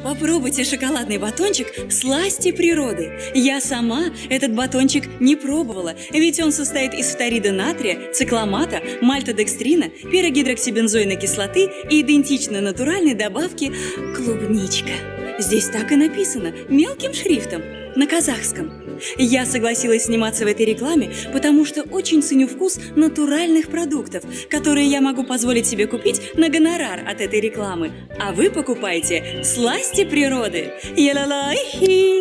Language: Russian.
Попробуйте шоколадный батончик «Сласти природы». Я сама этот батончик не пробовала, ведь он состоит из фторида натрия, цикламата, мальтодекстрина, пирогидроксибензойной кислоты и идентичной натуральной добавки клубничка. Здесь так и написано, мелким шрифтом, на казахском. Я согласилась сниматься в этой рекламе, потому что очень ценю вкус натуральных продуктов, которые я могу позволить себе купить на гонорар от этой рекламы. А вы покупайте «Сласти природы». Я-ла-ла-хи!